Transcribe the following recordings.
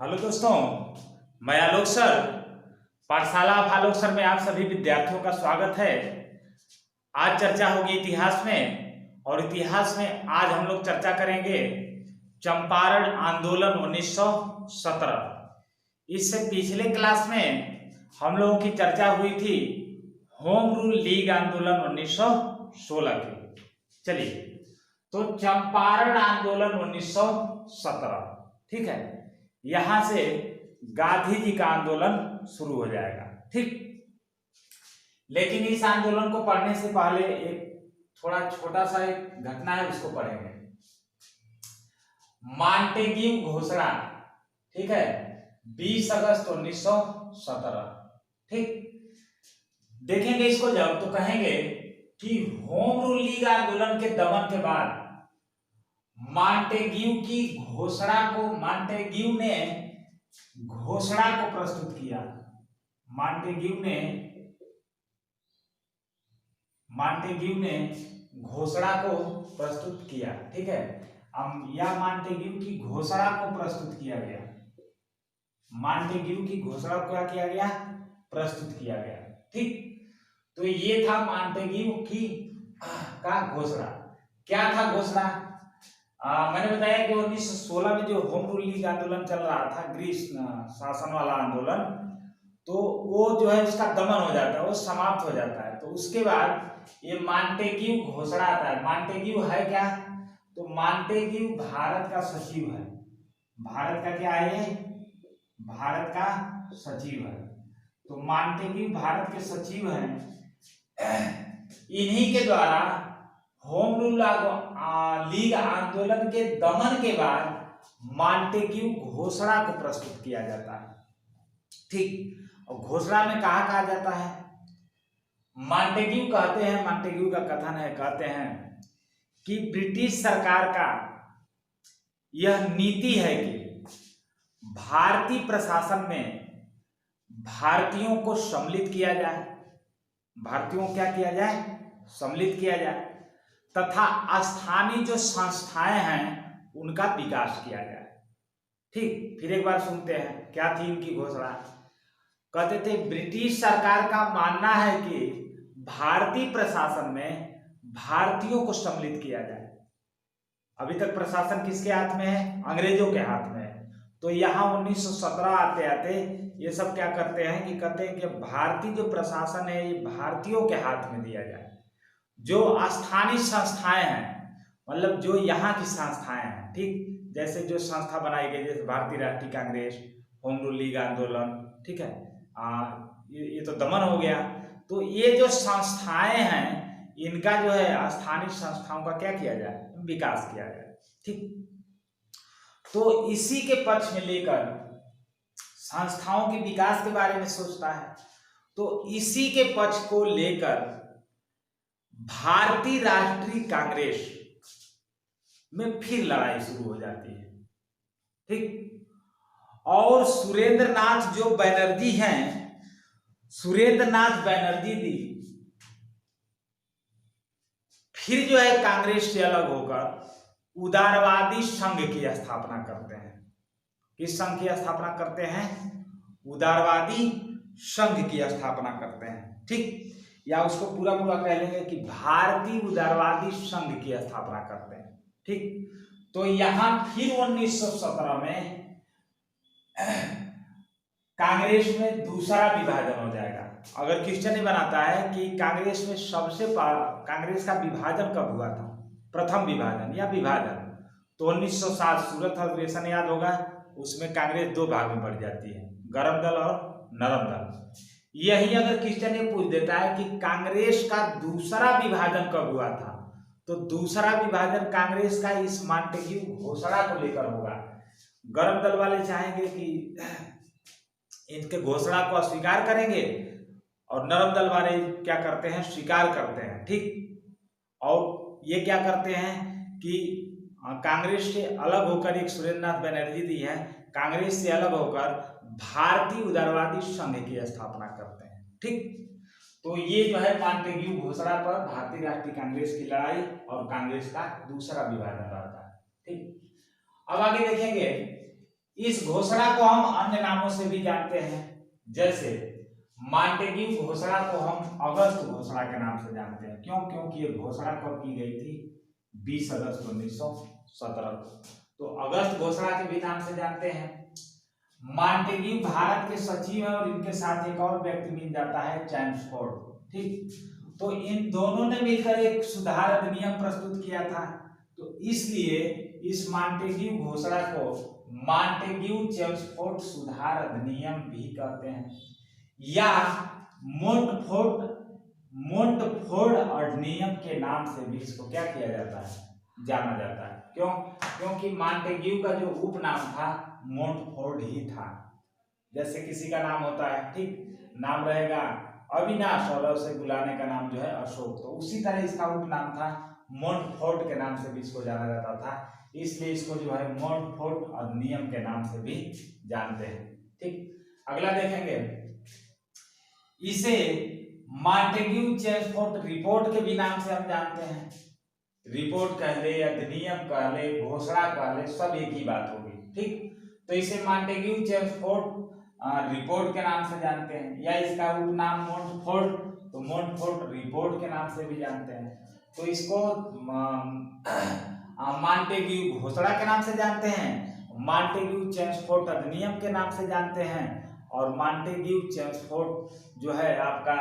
Hello दोस्तों, मैं आलोक sir, पाठशाला ऑफ आलोक सर में आप सभी विद्यार्थियों का स्वागत है। आज चर्चा होगी इतिहास में, और इतिहास में आज हम लोग चर्चा करेंगे चंपारण आंदोलन 1917। इससे पिछले क्लास में हम लोगों की चर्चा हुई थी होम रूल लीग आंदोलन 1916 की। चलिए, तो चंपारण आंदोलन 1917, ठीक है। यहां से गांधी जी का आंदोलन शुरू हो जाएगा, ठीक। लेकिन इस आंदोलन को पढ़ने से पहले एक थोड़ा छोटा सा एक घटना है, उसको पढ़ेंगे। मॉन्टेग्यू घोषणा, ठीक है, 20 अगस्त 1917, ठीक। देखेंगे इसको जब, तो कहेंगे कि होम रूल लीग आंदोलन के दमन के बाद मॉन्टेग्यू की घोषणा को, मॉन्टेग्यू ने घोषणा को प्रस्तुत किया। मॉन्टेग्यू ने घोषणा को प्रस्तुत किया, ठीक है। या मॉन्टेग्यू की घोषणा को प्रस्तुत किया गया। मॉन्टेग्यू की घोषणा को क्या किया गया? प्रस्तुत किया गया, ठीक। तो ये था मॉन्टेग्यू की का घोषणा। क्या था घोषणा? मैंने बताया कि 1916 में जो होम रूल लीग आंदोलन चल रहा था, ग्रीस शासन वाला आंदोलन, तो वो जो है उसका दमन हो जाता है, वो समाप्त हो जाता है। तो उसके बाद ये मॉन्टेग्यू घोषणा आता है। मॉन्टेग्यू है क्या? तो मॉन्टेग्यू भारत का सचिव है। भारत का क्या है? भारत का सचिव है। तो मॉन्टेग्यू भारत के सचिव हैं। इन्हीं के द्वारा होम रूल लीग आंदोलन के दमन के बाद मॉन्टेग्यू घोषणा को प्रस्तुत किया जाता है, ठीक। और घोषणा में कहा जाता है? मॉन्टेग्यू कहते हैं, मॉन्टेग्यू का कथन है, कहते हैं कि ब्रिटिश सरकार का यह नीति है कि भारतीय प्रशासन में भारतीयों को सम्मिलित किया जाए। भारतीयों को क्या किया जाए? सम्मिलित किया जाए, तथा स्थानीय जो संस्थाएं हैं उनका विकास किया जाए, ठीक। फिर एक बार सुनते हैं क्या थी इनकी घोषणा। कहते थे ब्रिटिश सरकार का मानना है कि भारतीय प्रशासन में भारतीयों को सम्मिलित किया जाए। अभी तक प्रशासन किसके हाथ में है? अंग्रेजों के हाथ में है। तो यहाँ 1917 आते आते ये सब क्या करते हैं कि कहते हैं कि भारतीय जो प्रशासन है ये भारतीयों के हाथ में दिया जाए। जो स्थानीय संस्थाएं हैं, मतलब जो यहाँ की संस्थाएं हैं, ठीक। जैसे जो संस्था बनाई गई, जैसे भारतीय राष्ट्रीय कांग्रेस, होम रूल लीग आंदोलन, ठीक है। ये तो दमन हो गया। तो ये जो संस्थाएं हैं, इनका जो है स्थानीय संस्थाओं का क्या किया जाए? विकास किया जाए, ठीक। तो इसी के पक्ष में लेकर संस्थाओं के विकास के बारे में सोचता है। तो इसी के पक्ष को लेकर भारतीय राष्ट्रीय कांग्रेस में फिर लड़ाई शुरू हो जाती है, ठीक। और सुरेंद्र नाथ जो बनर्जी हैं, सुरेंद्र नाथ बनर्जी जी फिर जो है कांग्रेस से अलग होकर उदारवादी संघ की स्थापना करते हैं। किस संघ की स्थापना करते हैं? उदारवादी संघ की स्थापना करते हैं, ठीक। या उसको पूरा कह लेंगे कि भारतीय उदारवादी संघ की स्थापना करते हैं, ठीक। तो यहां फिर 1917 में कांग्रेस में दूसरा विभाजन हो जाएगा। अगर क्वेश्चन ही बनाता है कि कांग्रेस में कांग्रेस का विभाजन कब हुआ था, प्रथम विभाजन या विभाजन, तो 1907 सूरत अधिवेशन याद होगा, उसमें कांग्रेस दो भाग में बढ़ जाती है, गरम दल और नरम दल। यही अगर क्वेश्चन ये पूछ देता है कि कांग्रेस का दूसरा विभाजन कब हुआ था, तो दूसरा विभाजन कांग्रेस का इस मॉन्टेग्यू घोषणा को लेकर होगा। गरम दल वाले चाहेंगे कि इनके घोषणा को अस्वीकार करेंगे, और नरम दल वाले क्या करते हैं? स्वीकार करते हैं, ठीक। और ये क्या करते हैं कि कांग्रेस से अलग होकर, एक सुरेंद्र नाथ बनर्जी जी है, कांग्रेस से अलग होकर भारतीय उदारवादी संघ की स्थापना करते हैं, ठीक। तो ये जो है मॉन्टेग्यू घोषणा पर भारतीय राष्ट्रीय कांग्रेस की लड़ाई और कांग्रेस का दूसरा विभाजन रहता है, ठीक। अब आगे देखेंगे इस घोषणा को हम अन्य नामों से भी जानते हैं, जैसे मॉन्टेग्यू घोषणा को हम अगस्त घोषणा के नाम से जानते हैं। क्यों? क्योंकि ये घोषणा कब की गई थी? 20 अगस्त 1917 को। तो अगस्त घोषणा के भी नाम से जानते हैं। मॉन्टेग्यू भारत के सचिव हैं और इनके साथ एक और व्यक्ति मिल जाता है, चैम्सफोर्ड। ठीक, तो इन दोनों ने मिलकर एक सुधार अधिनियम प्रस्तुत किया था। तो इसलिए इस मॉन्टेग्यू घोषणा को मॉन्टेग्यू चेम्सफोर्ड सुधार अधिनियम भी कहते हैं, या मोंटफोर्ड अधिनियम के नाम से भी इसको क्या किया जाता है? जाना जाता है। क्यों? क्योंकि मॉन्टेग्यू का जो उपनाम था मोंटफोर्ड ही था। जैसे किसी का नाम होता है, ठीक, नाम रहेगा अविनाश और उसे बुलाने का नाम जो है अशोक, तो उसी तरह इसका उपनाम था मोंटफोर्ड के नाम से भी इसको जाना जाता था। इसलिए इसको जो है मोंटफोर्ड अधिनियम के नाम से भी जानते हैं। ठीक, अगला देखेंगे, इसे मॉन्टेग्यू चेम्सफोर्ड रिपोर्ट के भी नाम से हम जानते हैं। रिपोर्ट कह ले, अधिनियम कह ले, घोषणा कह ले, सब एक ही बात होगी। ठीक, तो इसे मॉन्टेग्यू चेम्सफोर्ड रिपोर्ट के नाम से जानते हैं, या इसका उपनाम मोंटफोर्ड, तो मोंटफोर्ड रिपोर्ट के नाम से भी जानते हैं। तो इसको मॉन्टेग्यू घोषणा के नाम से जानते हैं, मॉन्टेग्यू चेम्सफोर्ड अधिनियम के नाम से जानते हैं, और मॉन्टेग्यू चेम्सफोर्ड जो है आपका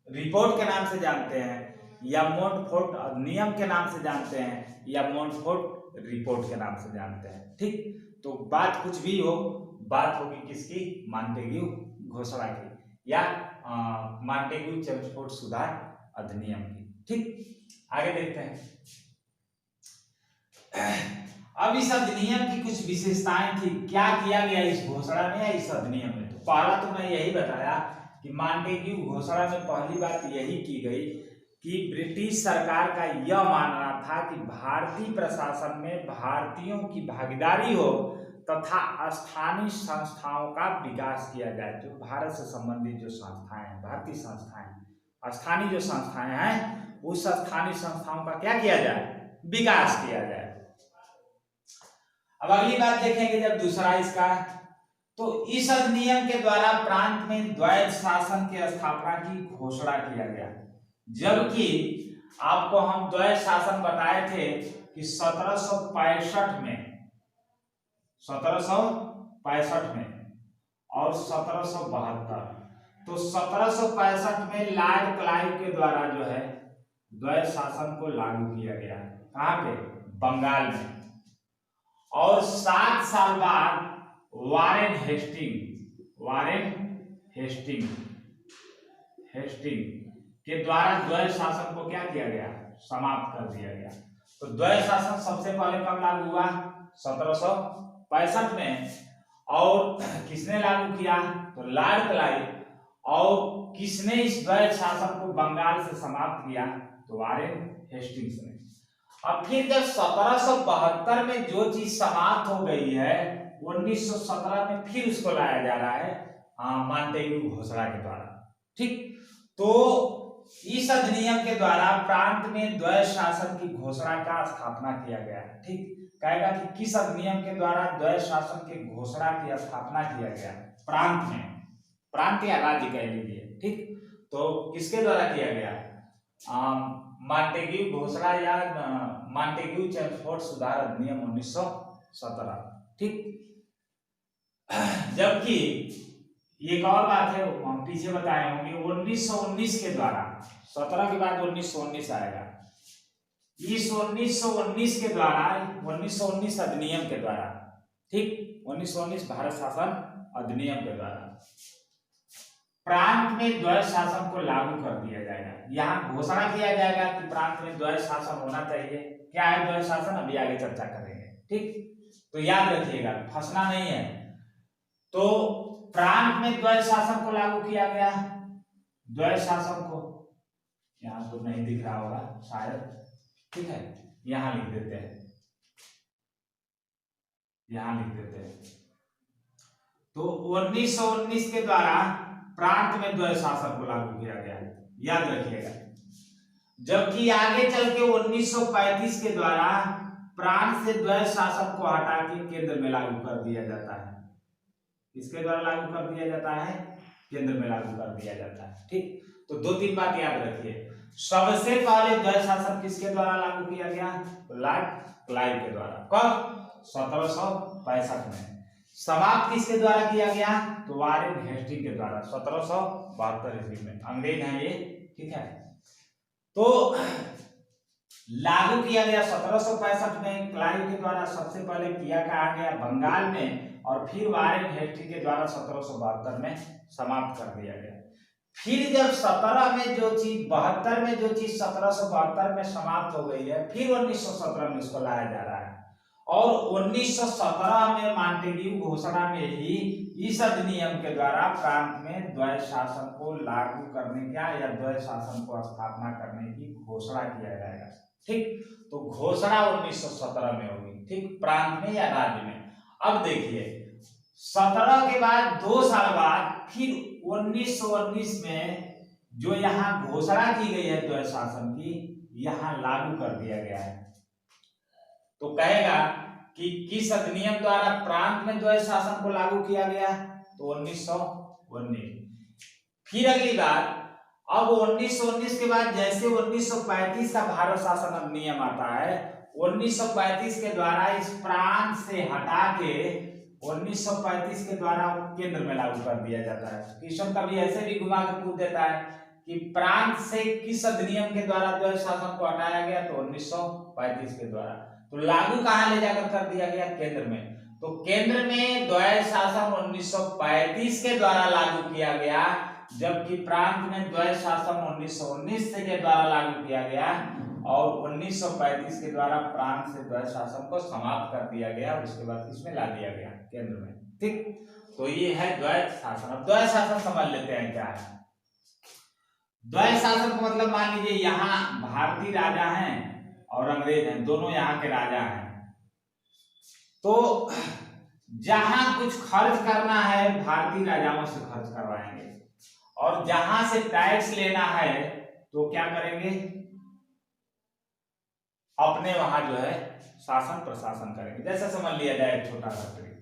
रिपोर्ट के नाम से जानते हैं, या मोंटफोर्ड अधिनियम के नाम से जानते हैं, या मोंटफोर्ड रिपोर्ट के नाम से जानते हैं। ठीक, तो बात कुछ भी हो, बात होगी किसकी? मॉन्टेग्यू घोषणा की, या मॉन्टेग्यू चेम्सफोर्ड सुधार अधिनियम की। ठीक, आगे देखते हैं। अब इस अधिनियम की कुछ विशेषताएं थी। क्या किया गया इस घोषणा में या इस अधिनियम में? तो पहला तो मैं यही बताया कि मॉन्टेग्यू घोषणा में पहली बात यही की गई कि ब्रिटिश सरकार का यह मानना था कि भारतीय प्रशासन में भारतीयों की भागीदारी हो तथा स्थानीय संस्थाओं का विकास किया जाए। जो भारत से संबंधित जो संस्थाएं हैं, भारतीय संस्थाएं, स्थानीय जो संस्थाएं हैं, उस स्थानीय संस्थाओं का क्या किया जाए? विकास किया जाए। अब अगली बात देखेंगे, जब दूसरा इसका, तो इस अधिनियम के द्वारा प्रांत में द्वैध शासन की स्थापना की घोषणा किया गया। जबकि आपको हम द्वैध शासन बताए थे कि 1765 में और 1772, तो 1765 में लॉर्ड क्लाइव के द्वारा जो है द्वैध शासन को लागू किया गया। कहां पे? बंगाल में। और 7 साल बाद वारेन हेस्टिंग के द्वारा द्वैध शासन को क्या किया गया? समाप्त कर दिया गया। तो द्वैध शासन सबसे पहले कब लागू हुआ? 1765 में। और किसने लागू किया? तो लॉर्ड क्लाइव। और किसने इस द्वैध शासन को बंगाल से समाप्त किया? तो वारेन हेस्टिंग्स ने। अब फिर जब 1772 में जो चीज समाप्त हो गई है, 1917 में फिर उसको लाया जा रहा है मॉन्टेग्यू घोषणा के द्वारा। ठीक, तो इस अधिनियम के द्वारा प्रांत में द्वैध शासन की घोषणा का स्थापना किया गया है। ठीक, कहेगा कि किस अधिनियम के द्वारा द्वैध शासन की घोषणा की स्थापना किया गया? प्रांत में, प्रांत या राज्य कह लीजिए। ठीक, तो किसके द्वारा किया गया? मॉन्टेग्यू घोषणा या मॉन्टेग्यू चेम्सफोर्ड सुधार अधिनियम 1917। ठीक, जबकि एक और बात है, हम पीछे बताए होंगे, 1919 के द्वारा, 17 के बाद 1919 आएगा। इस 1919 के द्वारा, 1919 अधिनियम के द्वारा, ठीक, 1919 भारत शासन अधिनियम के द्वारा प्रांत में द्वैध शासन को लागू कर दिया जाएगा। यहाँ घोषणा किया जाएगा कि प्रांत में द्वैध शासन होना चाहिए। क्या है द्वैध शासन? अभी आगे चर्चा करेंगे। ठीक, तो याद रखिएगा, फंसना नहीं है। तो प्रांत में द्वैध शासन को लागू किया गया। द्वैध शासन को यहाँ तो नहीं दिख रहा होगा शायद, ठीक है, यहां लिख देते हैं, यहां लिख देते हैं। तो 1919 के द्वारा प्रांत में द्वैध शासन को लागू किया गया, याद रखिएगा। जबकि आगे चल के 1935 के द्वारा प्रांत से द्वैध शासन को हटा के केंद्र में लागू कर दिया जाता है। किसके द्वारा लागू कर दिया जाता है? केंद्र में लागू कर दिया जाता है। ठीक, तो 2-3 बात याद रखिए। सबसे पहले द्वैध शासन किसके द्वारा लागू किया गया? लॉर्ड क्लाइव के द्वारा। कब? 1765 में। समाप्त किसके द्वारा किया गया? तो वारेन हेस्टिंग के द्वारा 1772 ईस्वी में। अंग्रेज हैं ये, ठीक है। तो लागू किया गया 1765 में क्लाइव के द्वारा। सबसे पहले किया कहा गया बंगाल में, और फिर वारेन हेस्टिंग के द्वारा 1772 में समाप्त कर दिया गया। फिर जब 17 में जो चीज 72 में जो चीज 1772 में समाप्त हो गई है, फिर 1917 में उसको लाया जा रहा है। और 1917 में मॉन्टेग्यू घोषणा में ही इस अधिनियम के द्वारा प्रांत में द्वैध शासन को लागू करने का या द्वैध शासन को स्थापना करने की घोषणा किया जाएगा। ठीक, तो घोषणा 1917 में होगी। ठीक, प्रांत में या राज्य में। अब देखिए 17 के बाद 2 साल बाद फिर 1919 में जो यहाँ घोषणा की गई है द्वैध शासन की, यहाँ लागू कर दिया गया है। तो कहेगा कि किस अधिनियम द्वारा प्रांत में द्वैध शासन को लागू किया गया? तो 1919। फिर अगली बात, अब 1919 के बाद जैसे 1935 का भारत शासन अधिनियम आता है, 1935 के द्वारा इस प्रांत से हटा के 1935 के द्वारा केंद्र में लागू कर दिया जाता है। क्वेश्चन कभी ऐसे भी घुमा के पूछ देता है कि प्रांत से किस अधिनियम के द्वारा द्वैध शासन को हटाया गया? तो 1935 के द्वारा। तो लागू कहां ले जाकर कर दिया गया? केंद्र में। तो केंद्र में द्वैध शासन 1935 के द्वारा लागू किया गया, जबकि प्रांत में द्वैध शासन 1919 के द्वारा लागू किया गया, और 1935 के द्वारा प्रांत से द्वैध शासन को समाप्त कर दिया गया, और उसके बाद इसमें ला दिया गया केंद्र में। ठीक, तो ये है द्वैध शासन। अब द्वैध शासन समझ लेते हैं क्या है। द्वैध शासन का मतलब मान लीजिए यहाँ भारतीय राजा हैं और अंग्रेज हैं, दोनों यहाँ के राजा हैं। तो जहां कुछ खर्च करना है भारतीय राजाओं से खर्च करवाएंगे, और जहां से टैक्स लेना है तो क्या करेंगे? अपने वहां जो है शासन प्रशासन करेंगे। जैसे समझ लिया जाए एक छोटा सा ट्रिक,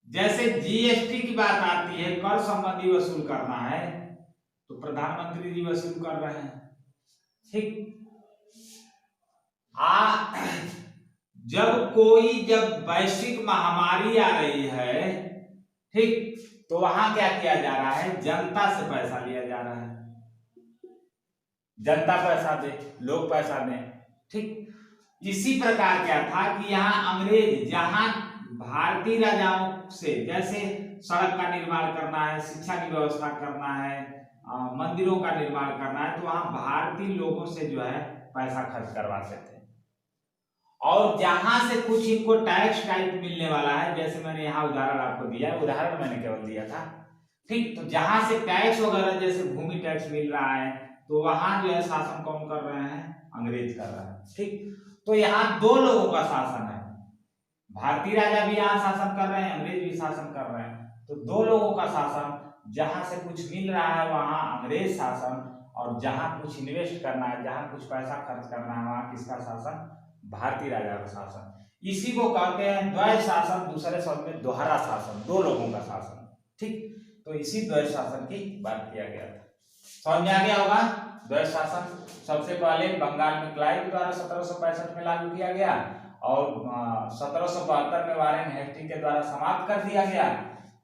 जैसे जीएसटी की बात आती है, कर संबंधी वसूल करना है, तो प्रधानमंत्री जी वसूल कर रहे हैं। ठीक, जब वैश्विक महामारी आ रही है, ठीक, तो वहां क्या किया जा रहा है? जनता से पैसा लिया जा रहा है। जनता पैसा दे, लोग पैसा दें। ठीक, इसी प्रकार क्या था कि यहाँ अंग्रेज जहां भारतीय राजाओं से, जैसे सड़क का निर्माण करना है, शिक्षा की व्यवस्था करना है, मंदिरों का निर्माण करना है, तो वहां भारतीय लोगों से जो है पैसा खर्च करवाते थे। और जहां से कुछ इनको टैक्स टाइप मिलने वाला है, जैसे मैंने यहाँ उदाहरण आपको दिया है, उदाहरण मैंने केवल दिया था। ठीक, तो जहां से टैक्स वगैरह जैसे भूमि टैक्स मिल रहा है, तो वहां जो है शासन कौन कर रहे हैं? अंग्रेज कर रहा है। ठीक, तो यहाँ 2 लोगों का शासन है। भारतीय राजा भी यहाँ शासन कर रहे हैं, अंग्रेज भी शासन कर रहे हैं। तो 2 लोगों का शासन, जहां से कुछ मिल रहा है वहां अंग्रेज शासन, और जहां कुछ इन्वेस्ट करना है, जहां कुछ पैसा खर्च करना है, वहां किसका शासन? भारतीय राजा का शासन। इसी को कहते हैं द्वैध शासन, दूसरे शब्द में दोहरा शासन, 2 लोगों का शासन। ठीक, तो इसी द्वैध शासन की बात किया गया था। समझ में आ गया होगा? द्वैध शासन सबसे पहले बंगाल में क्लाइव द्वारा 1765 में लागू किया गया, और 1772 में वारेन हेस्टिंग के द्वारा समाप्त कर दिया गया।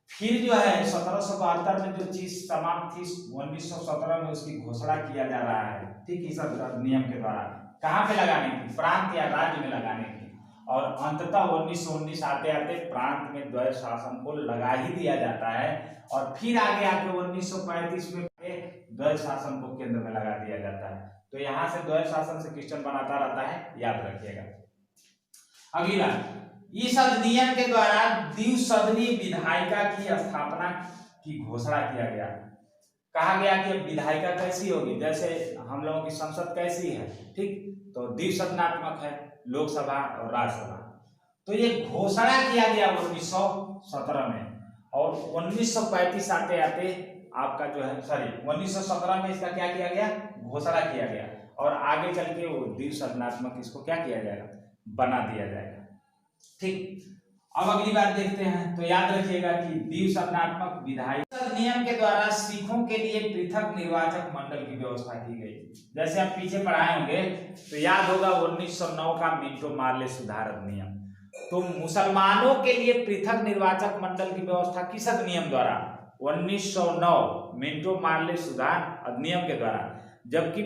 फिर जो है 1772 में जो चीज समाप्त थी, 1917 में उसकी घोषणा किया जा रहा है। ठीक, इस अधिनियम के द्वारा कहाँ पे लगाने की? प्रांत या राज्य में लगाने की। और अंततः 1919 आते आते प्रांत में द्वैध शासन को लगा ही दिया जाता है, और फिर आगे आके 1935 में द्वैध शासन को केंद्र में लगा दिया जाता है। तो यहाँ से द्वैध शासन से क्वेश्चन बनाता रहता है, याद रखिएगा। अगली बात, इस अधिनियम के द्वारा द्विसदनीय विधायिका की स्थापना की घोषणा किया गया। कहा गया कि विधायिका कैसी होगी? जैसे हम लोगों की संसद कैसी है? ठीक, तो द्विसदनात्मक है, लोकसभा और राज्यसभा। तो ये घोषणा किया गया 1917 में, और 1935 आते आते आपका जो है 1917 में इसका क्या किया गया? घोषणा किया गया, और आगे चल के वो द्विसर्जनात्मक इसको क्या किया जाएगा, बना दिया जाएगा। ठीक, अब अगली बात देखते हैं। तो याद रखिएगा कि द्विसर्जनात्मक विधायी नियम के द्वारा सिखों के लिए पृथक निर्वाचक मंडल की व्यवस्था की गई। जैसे आप पीछे पढ़ाए होंगे तो याद होगा 1909 का मिंटो मार्ले सुधार अधिनियम। तो मुसलमानों के लिए पृथक निर्वाचक मंडल की व्यवस्था किस अधिनियम द्वारा, 1909 मिंटो मार्ले सुधार अधिनियम के द्वारा। जबकि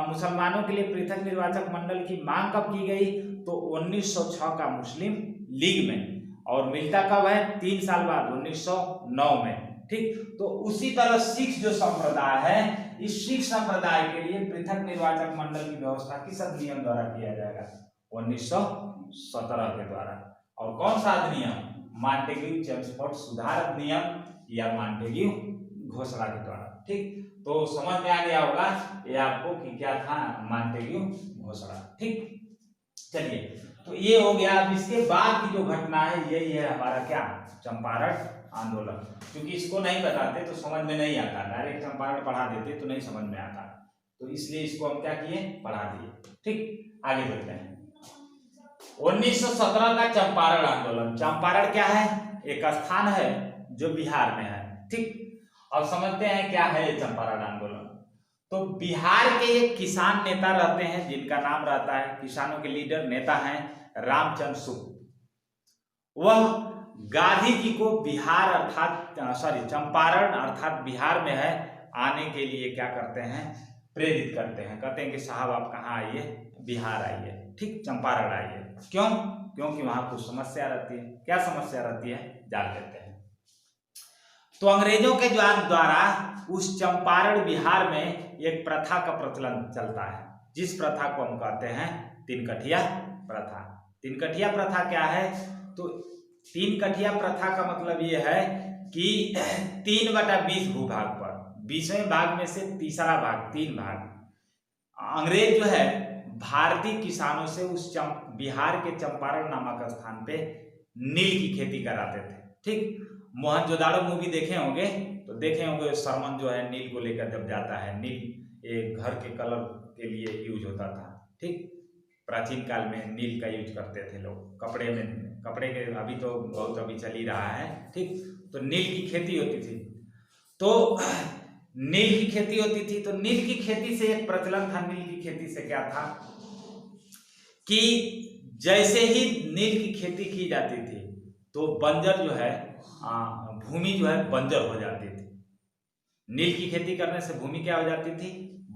मुसलमानों के लिए पृथक निर्वाचक मंडल की मांग कब की गई, तो 1906 का मुस्लिम लीग में, और मिलता कब है, 3 साल बाद 1909 में। ठीक, तो उसी तरह सिख जो संप्रदाय है, इस सिख संप्रदाय के लिए पृथक निर्वाचक मंडल की व्यवस्था किस अधिनियम द्वारा किया जाएगा, 1917 के द्वारा। और कौन सा अधिनियम, मॉन्टेग्यू चेम्सफोर्ड सुधार अधिनियम या मॉन्टेग्यू घोषणा के द्वारा। ठीक, तो समझ में आ गया होगा ये आपको कि क्या था, मॉन्टेग्यू घोषणा। ठीक, चलिए, तो ये हो गया। अब इसके बाद की जो घटना है यही है हमारा क्या, चंपारण आंदोलन। क्योंकि इसको नहीं बताते तो समझ में नहीं आता, डायरेक्ट चंपारण पढ़ा देते तो नहीं समझ में आता, तो इसलिए इसको हम क्या किए, पढ़ा दिए। ठीक, आगे बढ़ते हैं। 1917 का चंपारण आंदोलन। चंपारण क्या है, एक स्थान है जो बिहार में है। ठीक, अब समझते हैं क्या है ये चंपारण आंदोलन। तो बिहार के एक किसान नेता रहते हैं जिनका नाम रहता है, किसानों के लीडर नेता हैं रामचंद्र शुक्ल। वह गांधी जी को बिहार चंपारण अर्थात बिहार में है आने के लिए क्या करते हैं, प्रेरित करते हैं। कहते हैं कि साहब आप कहाँ आइए, बिहार आइए। ठीक, चंपारण आइए। क्यों, क्योंकि वहां कुछ समस्या रहती है। क्या समस्या रहती है, जान लेते हैं। तो अंग्रेजों के द्वारा उस चंपारण बिहार में एक प्रथा का प्रचलन चलता है, जिस प्रथा को हम कहते हैं तीन-कठिया प्रथा। तीन-कठिया प्रथा क्या है, तो तीन-कठिया प्रथा का मतलब ये है कि 3/20 भूभाग पर 20वें भाग में से तीसरा भाग, 3 भाग अंग्रेज जो है भारतीय किसानों से उस बिहार के चंपारण नामक स्थान पे नील की खेती कराते थे। ठीक, मोहनजोदाड़ो मूवी देखे होंगे तो देखे होंगे, शर्मन जो है नील को लेकर जब जाता है, नील एक घर के कलर के लिए यूज होता था। ठीक, प्राचीन काल में नील का यूज करते थे लोग कपड़े में, कपड़े के अभी तो बहुत अभी चल ही रहा है। ठीक, तो नील की खेती होती थी। तो नील की खेती होती थी, तो नील की खेती से एक प्रचलन था। नील की खेती से क्या था कि जैसे ही नील की खेती की जाती थी तो बंजर जो है, भूमि जो है बंजर हो जाती थी। नील की खेती करने से भूमि क्या हो जाती थी,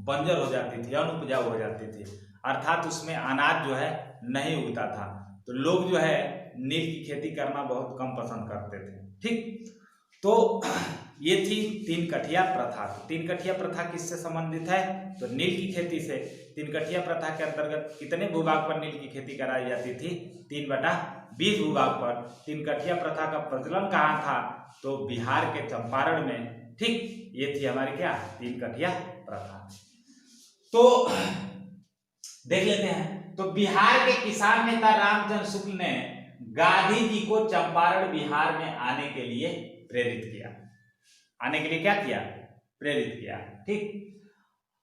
बंजर हो जाती थी, अनुपजाऊ हो जाती थी, अर्थात उसमें अनाज जो है नहीं उगता था। तो लोग जो है नील की खेती करना बहुत कम पसंद करते थे। ठीक, तो ये थी तीन-कठिया प्रथा। तीन-कठिया प्रथा किससे संबंधित है, तो नील की खेती से। तीन-कठिया प्रथा के अंतर्गत कितने भूभाग पर नील की खेती कराई जाती थी, 3/20 भूभाग पर। तीन-कठिया प्रथा का प्रचलन कहाँ था, तो बिहार के चंपारण में। ठीक, ये थी हमारी क्या, तीन-कठिया प्रथा। तो देख लेते हैं। तो बिहार के किसान नेता रामचंद्र शुक्ल ने गांधी जी को चंपारण बिहार में आने के लिए प्रेरित किया। आने के लिए क्या किया, प्रेरित किया। ठीक,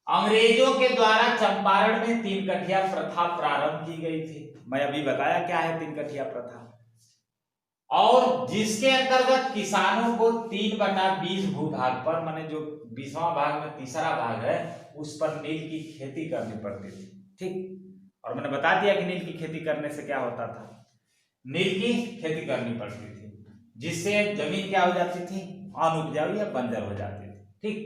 अंग्रेजों के द्वारा चंपारण में तीन-कठिया प्रथा प्रारंभ की गई थी। मैं अभी बताया क्या है तीन-कठिया प्रथा, और जिसके अंतर्गत किसानों को 3/20 भूभाग पर, माने जो 20वां भाग में तीसरा भाग है, उस पर नील की खेती करनी पड़ती थी। ठीक, और मैंने बता दिया कि नील की खेती करने से क्या होता था, नील की खेती करनी पड़ती थी, जिससे जमीन क्या हो जाती थी, अनुपजाऊ या बंजर हो जाती थी। ठीक,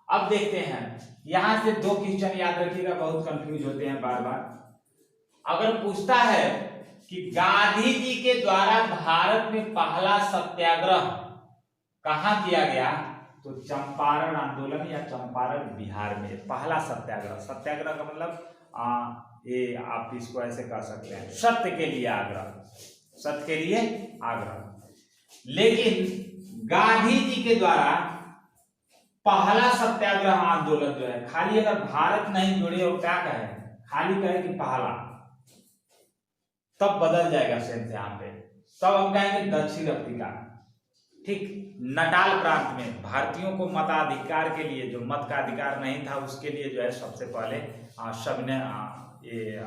अब देखते हैं, यहां से 2 क्वेश्चन याद रखिएगा, बहुत कंफ्यूज होते हैं बार बार। अगर पूछता है कि गांधी जी के द्वारा भारत में पहला सत्याग्रह कहां किया गया, तो चंपारण आंदोलन या चंपारण बिहार में पहला सत्याग्रह। सत्याग्रह का मतलब ये आप इसको ऐसे कह सकते हैं, सत्य के लिए आग्रह, सत्य के लिए आग्रह। लेकिन गांधी जी के द्वारा पहला सत्याग्रह आंदोलन जो है, खाली अगर भारत नहीं जुड़े और क्या कहे, खाली कहे कि पहला, तब बदल जाएगा सेंस यहाँ पे, तब हम कहेंगे दक्षिण अफ्रीका। ठीक, नटाल प्रांत में भारतीयों को मताधिकार के लिए, जो मत का अधिकार नहीं था उसके लिए जो है सबसे पहले सबने ये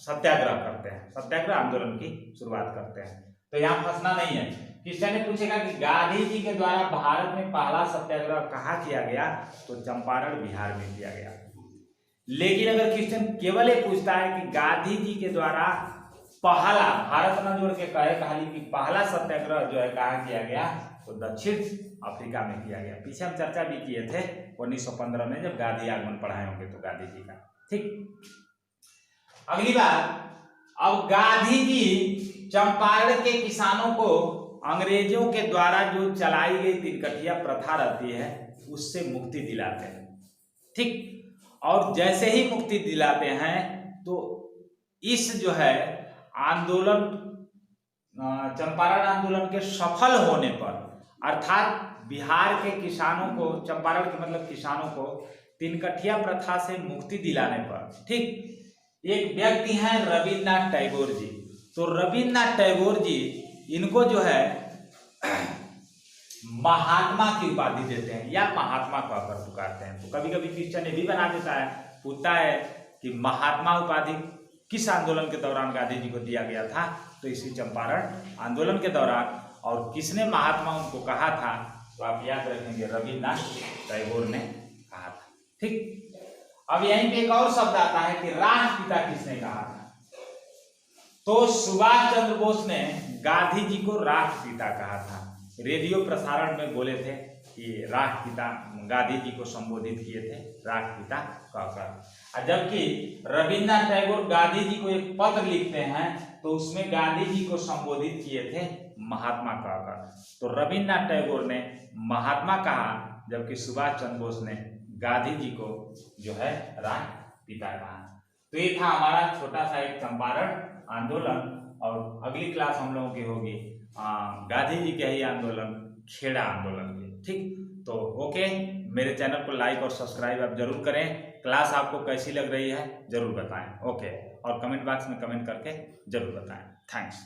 सत्याग्रह करते हैं, सत्याग्रह आंदोलन की शुरुआत करते हैं। तो यहाँ फंसना नहीं है। क्वेश्चन ने पूछेगा कि गांधी जी के द्वारा भारत में पहला सत्याग्रह कहाँ किया गया, तो चंपारण बिहार में किया गया। लेकिन अगर क्वेश्चन केवल ये पूछता है कि गांधी जी के द्वारा पहला, भारत न जोड़ के कहे कहानी कि पहला सत्याग्रह जो है कहाँ किया गया, तो दक्षिण अफ्रीका में किया गया। पीछे हम चर्चा भी किए थे 1915 में जब गांधी आगमन पढ़ाए होंगे तो गांधी जी का। ठीक, अगली बात, अब गांधी जी चंपारण के किसानों को अंग्रेजों के द्वारा जो चलाई गई तिनकठिया प्रथा रहती है उससे मुक्ति दिलाते हैं। ठीक, और जैसे ही मुक्ति दिलाते हैं तो इस जो है आंदोलन, चंपारण आंदोलन के सफल होने पर, अर्थात बिहार के किसानों को, चंपारण के मतलब किसानों को तिनकठिया प्रथा से मुक्ति दिलाने पर, ठीक, एक व्यक्ति हैं रविन्द्रनाथ टैगोर जी। तो रविन्द्रनाथ टैगोर जी इनको जो है महात्मा की उपाधि देते हैं या महात्मा कहकर पुकारते हैं। तो कभी कभी क्वेश्चन ये भी बना देता है, पूछता है कि महात्मा उपाधि किस आंदोलन के दौरान गांधी जी को दिया गया था, तो इसी चंपारण आंदोलन के दौरान। और किसने महात्मा उनको कहा था, तो आप याद रखेंगे रविन्द्रनाथ टैगोर ने कहा था। ठीक, अब यहीं पे एक और शब्द आता है कि राष्ट्रपिता किसने कहा था, तो सुभाष चंद्र बोस ने गांधी जी को राष्ट्रपिता कहा था। रेडियो प्रसारण में बोले थे कि राष्ट्रपिता, गांधी जी को संबोधित किए थे राष्ट्रपिता कहकर। जबकि रविन्द्रनाथ टैगोर गांधी जी को एक पत्र लिखते हैं तो उसमें गांधी जी को संबोधित किए थे महात्मा कहकर। तो रविन्द्रनाथ टैगोर ने महात्मा कहा, जबकि सुभाष चंद्र बोस ने गांधी जी को जो है राष्ट्रपिता कहा। तो ये था हमारा छोटा सा एक चंपारण आंदोलन। और अगली क्लास हम लोगों की होगी गांधी जी के ही आंदोलन, खेड़ा आंदोलन की। ठीक, तो ओके, मेरे चैनल को लाइक और सब्सक्राइब आप जरूर करें। क्लास आपको कैसी लग रही है जरूर बताएं। ओके, और कमेंट बॉक्स में कमेंट करके जरूर बताएं। थैंक्स।